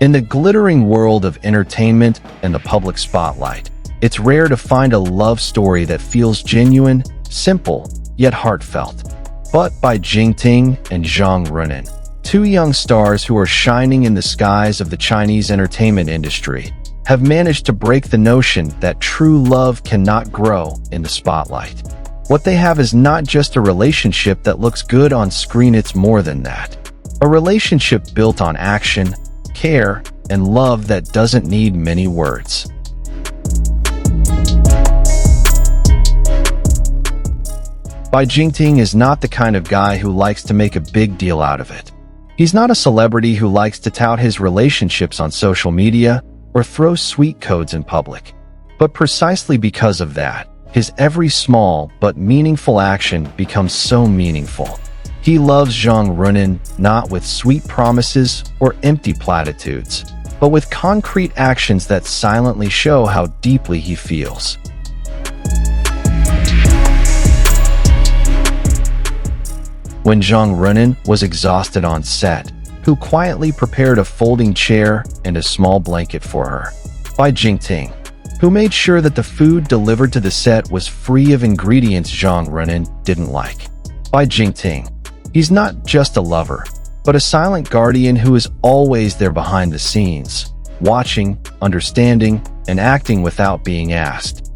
In the glittering world of entertainment and the public spotlight, it's rare to find a love story that feels genuine, simple, yet heartfelt. But Bai Jingting and Zhang Ruonan, two young stars who are shining in the skies of the Chinese entertainment industry, have managed to break the notion that true love cannot grow in the spotlight. What they have is not just a relationship that looks good on screen, it's more than that. A relationship built on action, care, and love that doesn't need many words. Bai Jingting is not the kind of guy who likes to make a big deal out of it. He's not a celebrity who likes to tout his relationships on social media or throw sweet codes in public. But precisely because of that, his every small but meaningful action becomes so meaningful. He loves Zhang Ruonan not with sweet promises or empty platitudes, but with concrete actions that silently show how deeply he feels. When Zhang Ruonan was exhausted on set, who quietly prepared a folding chair and a small blanket for her. Bai Jingting, who made sure that the food delivered to the set was free of ingredients Zhang Ruonan didn't like. Bai Jingting, he's not just a lover, but a silent guardian who is always there behind the scenes, watching, understanding, and acting without being asked.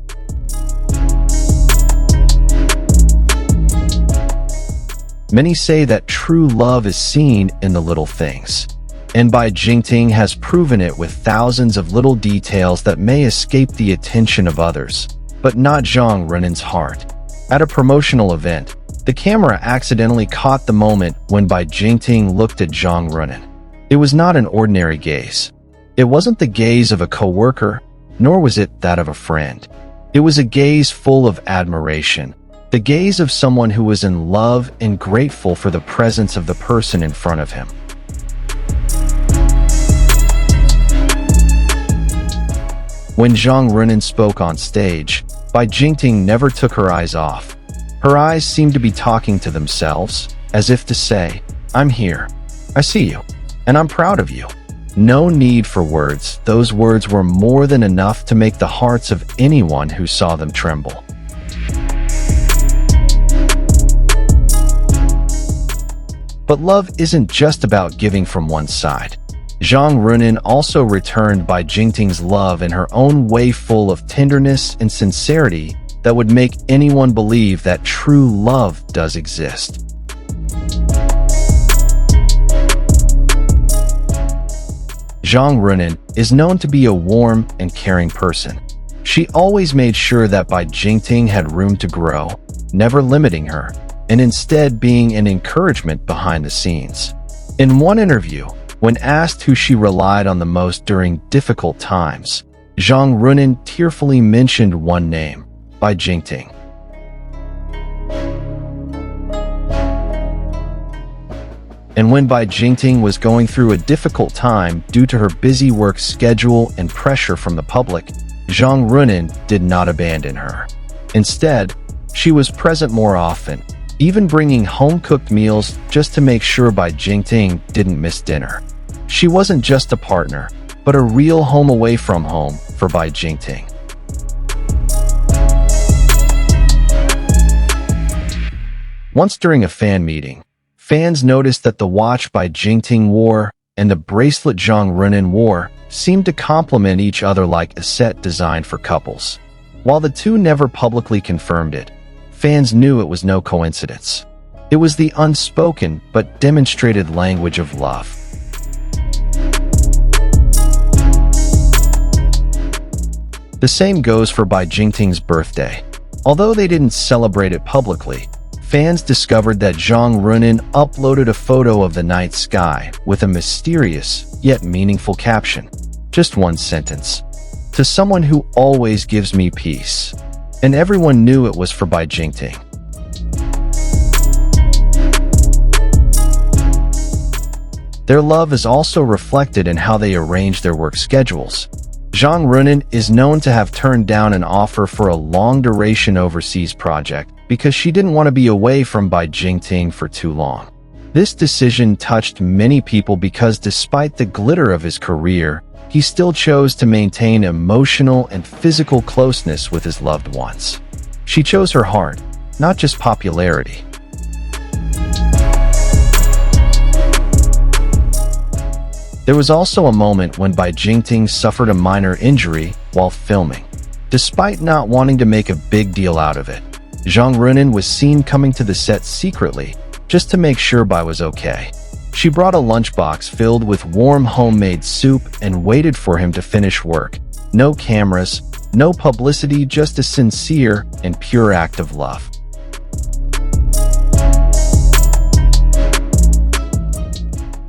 Many say that true love is seen in the little things, and Bai Jingting has proven it with thousands of little details that may escape the attention of others, but not Zhang Ruonan's heart. At a promotional event, the camera accidentally caught the moment when Bai Jingting looked at Zhang Ruonan. It was not an ordinary gaze. It wasn't the gaze of a coworker, nor was it that of a friend. It was a gaze full of admiration. The gaze of someone who was in love and grateful for the presence of the person in front of him. When Zhang Ruonan spoke on stage, Bai Jingting never took her eyes off. Her eyes seemed to be talking to themselves, as if to say, "I'm here, I see you, and I'm proud of you." No need for words. Those words were more than enough to make the hearts of anyone who saw them tremble. But love isn't just about giving from one side. Zhang Ruonan also returned Bai Jingting's love in her own way, full of tenderness and sincerity that would make anyone believe that true love does exist. Zhang Ruonan is known to be a warm and caring person. She always made sure that Bai Jingting had room to grow, never limiting her, and instead being an encouragement behind the scenes. In one interview, when asked who she relied on the most during difficult times, Zhang Ruonan tearfully mentioned one name, Bai Jingting. And when Bai Jingting was going through a difficult time due to her busy work schedule and pressure from the public, Zhang Ruonan did not abandon her. Instead, she was present more often, even bringing home-cooked meals just to make sure Bai Jingting didn't miss dinner. She wasn't just a partner, but a real home away from home for Bai Jingting. Once during a fan meeting, fans noticed that the watch Bai Jingting wore and the bracelet Zhang Ruonan wore seemed to complement each other like a set designed for couples. While the two never publicly confirmed it, fans knew it was no coincidence. It was the unspoken but demonstrated language of love. The same goes for Bai Jingting's birthday. Although they didn't celebrate it publicly, fans discovered that Zhang Ruonan uploaded a photo of the night sky with a mysterious yet meaningful caption. Just one sentence. "To someone who always gives me peace." And everyone knew it was for Bai Jingting. Their love is also reflected in how they arrange their work schedules. Zhang Ruonan is known to have turned down an offer for a long-duration overseas project because she didn't want to be away from Bai Jingting for too long. This decision touched many people because despite the glitter of his career, he still chose to maintain emotional and physical closeness with his loved ones. She chose her heart, not just popularity. There was also a moment when Bai Jingting suffered a minor injury while filming. Despite not wanting to make a big deal out of it, Zhang Ruonan was seen coming to the set secretly, just to make sure Bai was okay. She brought a lunchbox filled with warm homemade soup and waited for him to finish work. No cameras, no publicity, just a sincere and pure act of love.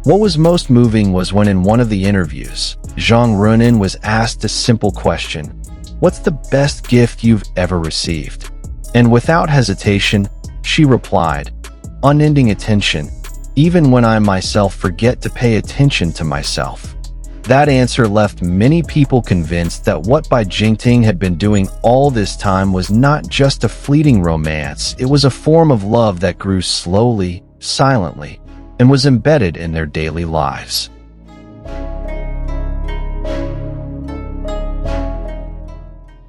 What was most moving was when in one of the interviews, Zhang Ruonan was asked a simple question: "What's the best gift you've ever received?" And without hesitation, she replied, "Unending attention, even when I myself forget to pay attention to myself." That answer left many people convinced that what Bai Jingting had been doing all this time was not just a fleeting romance, it was a form of love that grew slowly, silently, and was embedded in their daily lives.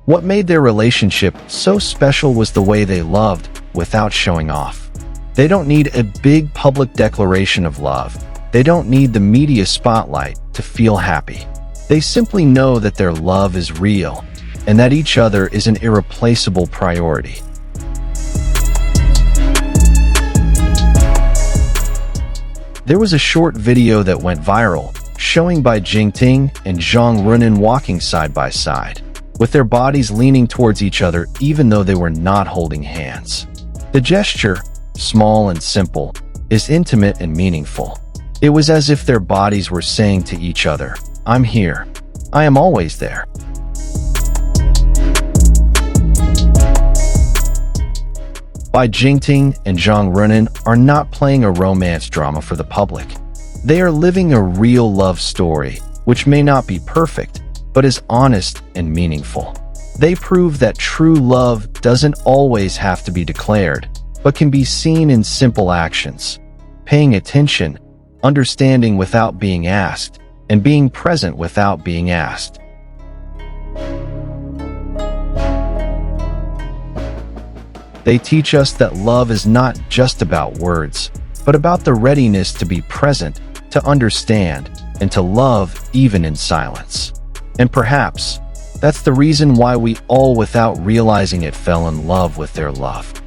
What made their relationship so special was the way they loved without showing off. They don't need a big public declaration of love. They don't need the media spotlight to feel happy. They simply know that their love is real and that each other is an irreplaceable priority. There was a short video that went viral, showing Bai Jingting and Zhang Ruonan walking side by side, with their bodies leaning towards each other even though they were not holding hands. The gesture, small and simple, is intimate and meaningful. It was as if their bodies were saying to each other, "I'm here. I am always there." Bai Jingting and Zhang Ruonan are not playing a romance drama for the public. They are living a real love story, which may not be perfect, but is honest and meaningful. They prove that true love doesn't always have to be declared, but can be seen in simple actions: paying attention, understanding without being asked, and being present without being asked. They teach us that love is not just about words, but about the readiness to be present, to understand, and to love even in silence. And perhaps that's the reason why we all, without realizing it, fell in love with their love.